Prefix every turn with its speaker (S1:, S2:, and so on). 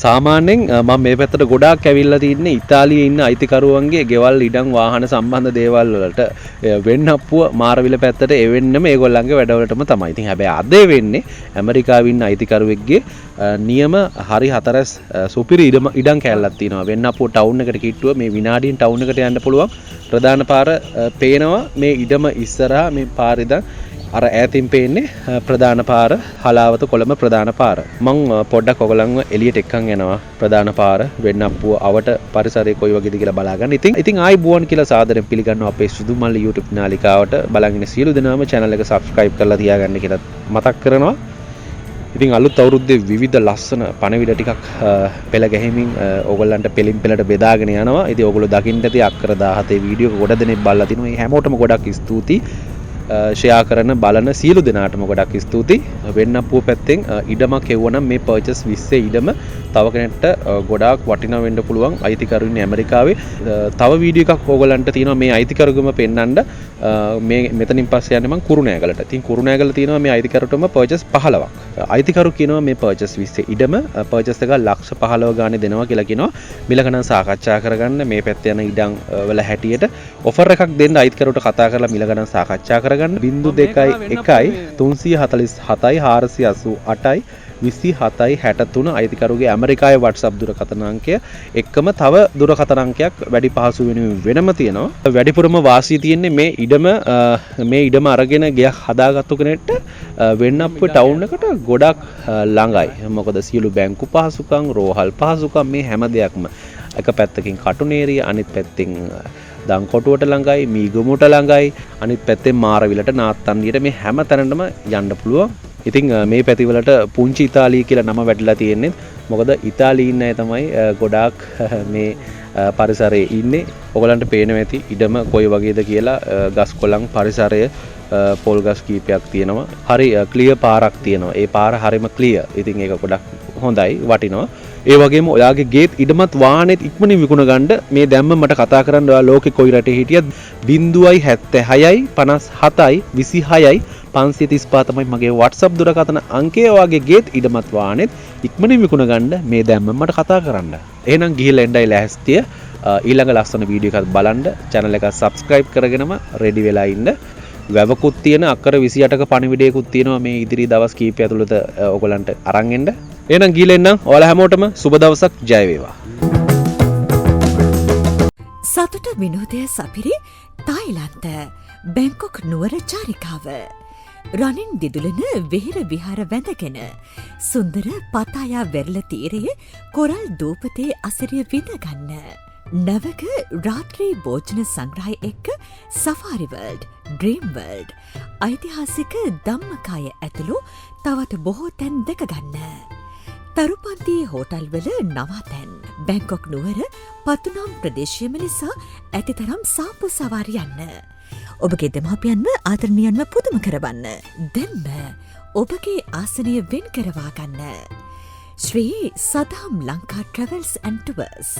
S1: සාමාන්‍යයෙන් මම මේ පැත්තට ගොඩාක් ඇවිල්ලා තින්නේ ඉතාලියේ ඉන්න අයිතිකරුවන්ගේ ගෙවල් ඉඩම් වාහන සම්බන්ධ දේවල් වලට වෙන්නප්පුව මාරවිල පැත්තට එවෙන්නම ඒගොල්ලන්ගේ වැඩවලටම තමයි. ඉතින් හැබැයි අද වෙන්නේ ඇමරිකාවේ ඉන්න අයිතිකරුවෙක්ගේ නියම හරි හතරස් සුපිරි ඉඩම් කැලලක් තියෙනවා. වෙන්නප්පුව ටවුන් එකට කිට්ටුව මේ විනාඩියෙන් ටවුන් එකට යන්න පුළුවන්. ප්‍රධාන පාර පේනවා මේ ඉඩම ඉස්සරහා මේ පාරේ ඉඳන් අර ඈතින් පේන්නේ ප්‍රධාන පාර හලාවත කොළඹ ප්‍රධාන පාර. මං පොඩ්ඩක් ඔයගලන්ව එළියට එක්කන් යනවා ප්‍රධාන පාර වෙන්නප්පුව අවට පරිසරය කොයි වගේද කියලා බලාගන්න. ඉතින් ආයිබෝන් කියලා සාදරයෙන් පිළිගන්නවා අපේ සුදුමල්ලි YouTube නාලිකාවට බලන් ඉන්න සියලු දෙනාම channel එක subscribe කරලා තියාගන්න කියලා මතක් කරනවා. ඉතින් අලුත් අවුරුද්දේ විවිධ ලස්සන පණවිඩ ටිකක් පෙළ ගැහිමින් ඕගොල්ලන්ට පෙලින් පෙළට බෙදාගෙන යනවා. ඉතින් ඕගොල්ලෝ දකින්න ඇති අක්කර 17 වීඩියෝ ගොඩ දෙනෙක් බලලා තිනවා. මේ හැමෝටම ගොඩක් ස්තුතියි. ෂෙයා කරන බලන සියලු දෙනාටම ගොඩක් ස්තුතියි. වෙන්නප්පුව පැත්තෙන් ඉඩමක් එවුවනම් මේ පර්චස් 20 ඉඩම තව කෙනෙක්ට ගොඩාක් වටිනා වෙන්න පුළුවන්. අයිතිකරු ඉන්නේ ඇමරිකාවේ. තව වීඩියෝ එකක් ඕගොල්ලන්ට තියෙනවා මේ අයිතිකරුගම පෙන්නන්න. මේ මෙතනින් පස්සේ යන්නේ මම කුරුණෑගලට. ඉතින් කුරුණෑගල තියෙනවා මේ අයිතිකරුටම පර්චස් 15ක්. අයිතිකරු කියනවා මේ පර්චස් 20 ඉඩම පර්චස් එක ලක්ෂ 15 ගානේ දෙනවා කියලා කියනවා. මිල ගණන් සාකච්ඡා කරගන්න මේ පැත්තේ යන ඉඩම් වල හැටියට ඔෆර් එකක් දෙන්න අයිතිකරුට කතා කරලා මිල ගණන් සාකච්ඡා කරගන්න. 02 1 347 488 27 63 අයිතිකරුගේ ඇමරිකාවේ WhatsApp දුරකථන අංකය එක්කම තව දුරකථන අංකයක් වැඩි පහසු වෙනම තියෙනවා. වැඩිපුරම වාසිය තියෙන්නේ මේ ඉඩම අරගෙන ගයක් හදාගත්තු කෙනෙක්ට වෙන්නප්පුව ටවුන් එකට ගොඩක් ළඟයි. මොකද සියලු බැංකු පහසුකම්, රෝහල් පහසුකම් මේ හැම දෙයක්ම එක පැත්තකින් කටුනේරිය අනිත් පැත්තෙන් දංකොටුවට ළඟයි, මීගමුවට ළඟයි, අනිත් පැත්තෙන් මාරවිලට නාත්තන්නියට මේ හැම තැනටම යන්න පුළුවන්. ඉතින් මේ පැතිවලට පුංචි ඉතාලිය කියලා නම වැටිලා තියෙන්නේ. මොකද ඉතාලියේ ඉන්න අය තමයි ගොඩාක් මේ පරිසරයේ ඉන්නේ. ඔයගලන්ට පේනවා ඇති ඉඩම කොයි වගේද කියලා. ගස් කොළන් පරිසරය පොල් ගස් කීපයක් තියෙනවා. හරි ක්ලියර් පාරක් තියෙනවා. ඒ පාර හරිම ක්ලියර්. ඉතින් ඒක ගොඩක් හොඳයි, වටිනවා. ඒ වගේම ඔයාගේ ගේත් ඉඩමත් වාහනේත් ඉක්මනින් විකුණ ගන්න මේ දැම්ම මට කතා කරන්න ඔයා ලෝකේ කොයි රටේ හිටියත් 076යි 57යි 26යි 535 තමයි මගේ WhatsApp දුරකථන අංකය. ඔයාගේ ගේත් ඉඩමත් වාහනේත් ඉක්මනින් විකුණ ගන්න මේ දැම්ම මට කතා කරන්න. එහෙනම් ගිහිල්ලා එන්නයි ලෑස්තිය. ඊළඟ ලස්සන වීඩියෝ එකක් බලන්න channel එක subscribe කරගෙනම ready වෙලා ඉන්න. වැවකුත් තියෙන අක්කර 28ක පණිවිඩයකුත් තියෙනවා මේ ඉදිරි දවස් කීපය ඇතුළත ඔයගලන්ට අරන් එන්න. එහෙනම් ගිහලා එන්නම්. ඔයාලා හැමෝටම සුබ දවසක්. ජය වේවා.
S2: සතුට විනෝදය සපිරි තායිලන්ත බැංකොක් නුවර චාරිකාව. රනින් දිදුලන වෙහෙර විහාර වැඳගෙන සුන්දර පතායා වෙරළ තීරයේ කොරල් දූපතේ අසිරිය විඳගන්න. නවක රාත්‍රී භෝජන සංග්‍රහය එක්ක සෆාරි වර්ල්ඩ්, ඩ්‍රීම් වර්ල්ඩ්, ඓතිහාසික ධම්මකාය ඇතුළු තවත් බොහෝ තැන් දැකගන්න. තරුපන්ති හෝටල්වල නවාතැන්. බැංකොක් නුවර පතුනම් ප්‍රදේශයම නිසා ඇතිතරම් සාප්පු සවාරි යන්න. ඔබගේ දෙමාපියන්ව ආදරණීයන්ව පුදුම කරවන්න. දැන්ම ඔබගේ ආසනය වෙන් කරවා ගන්න. ශ්‍රී සදාම් ලංකා ට්‍රැවල්ස් ඇන්ඩ් ටුවර්ස්.